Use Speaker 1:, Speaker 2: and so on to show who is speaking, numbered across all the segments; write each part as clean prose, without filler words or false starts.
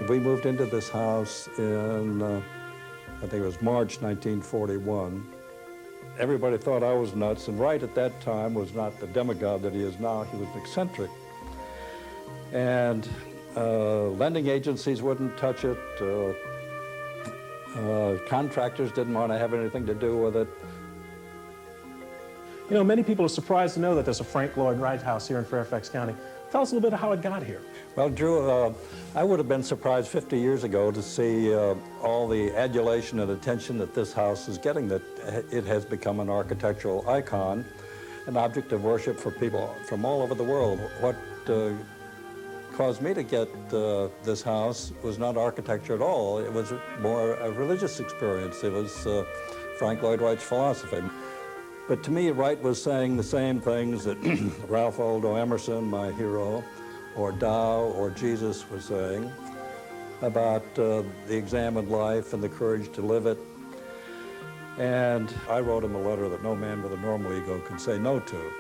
Speaker 1: We moved into this house in, I think it was March 1941. Everybody thought I was nuts, and Wright at that time was not the demigod that he is now. He was eccentric. And lending agencies wouldn't touch it. Contractors didn't want to have anything to do with it.
Speaker 2: You know, many people are surprised to know that there's a Frank Lloyd Wright house here in Fairfax County. Tell us a little bit of how it got here.
Speaker 1: Well, Drew, I would have been surprised 50 years ago to see all the adulation and attention that this house is getting, that it has become an architectural icon, an object of worship for people from all over the world. What caused me to get this house was not architecture at all. It was more a religious experience. It was Frank Lloyd Wright's philosophy. But to me, Wright was saying the same things that Ralph Waldo Emerson, my hero, or Tao or Jesus was saying about the examined life and the courage to live it. And I wrote him a letter that no man with a normal ego could say no to.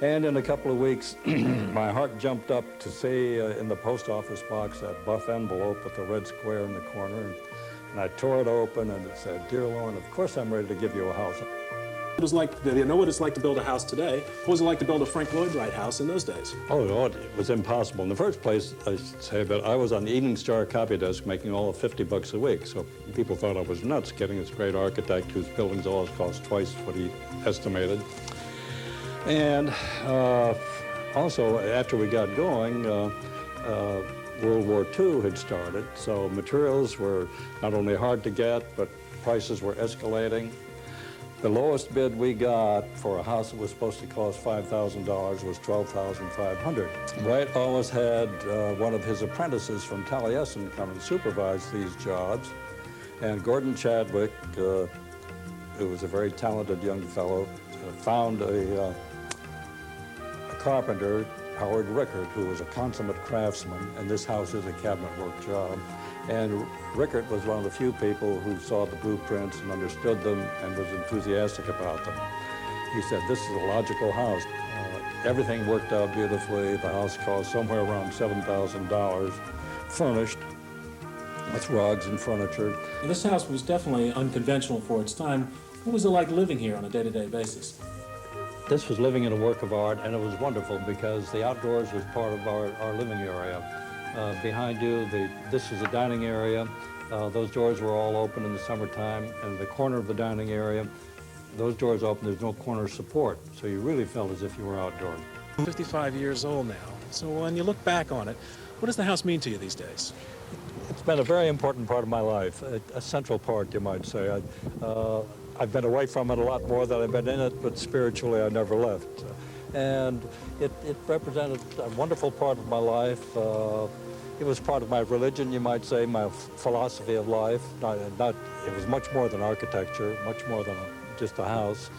Speaker 1: And in a couple of weeks, my heart jumped up to see in the post office box that buff envelope with the red square in the corner. And I tore it open, and it said, "Dear Loren, of course I'm ready to give you a house."
Speaker 2: It was like, you know what it's like to build a house today. What was it like to build a Frank Lloyd Wright house in those days?
Speaker 1: Oh, Lord, it was impossible. In the first place, I should say that I was on the Evening Star copy desk making all of $50 a week, so people thought I was nuts getting this great architect whose buildings always cost twice what he estimated. And also, after we got going, World War II had started, so materials were not only hard to get, but prices were escalating. The lowest bid we got for a house that was supposed to cost $5,000 was $12,500. Wright always had one of his apprentices from Taliesin come and supervise these jobs. And Gordon Chadwick, who was a very talented young fellow, found a carpenter, Howard Rickert, who was a consummate craftsman, and this house is a cabinet work job. And Rickert was one of the few people who saw the blueprints and understood them and was enthusiastic about them. He said, "This is a logical house." Everything worked out beautifully. The house cost somewhere around $7,000, furnished with rugs and furniture.
Speaker 2: This house was definitely unconventional for its time. What was it like living here on a day-to-day basis?
Speaker 1: This was living in a work of art, and it was wonderful because the outdoors was part of our living area. Behind you, this is the dining area. Those doors were all open in the summertime, and the corner of the dining area, those doors open, there's no corner support, so you really felt as if you were outdoors.
Speaker 2: 55 years old now, so when you look back on it, what does the house mean to you these days?
Speaker 1: It's been a very important part of my life, a central part, you might say. I've been away from it a lot more than I've been in it, but spiritually I never left. And it represented a wonderful part of my life. It was part of my religion, you might say, my philosophy of life. It was much more than architecture, much more than just a house.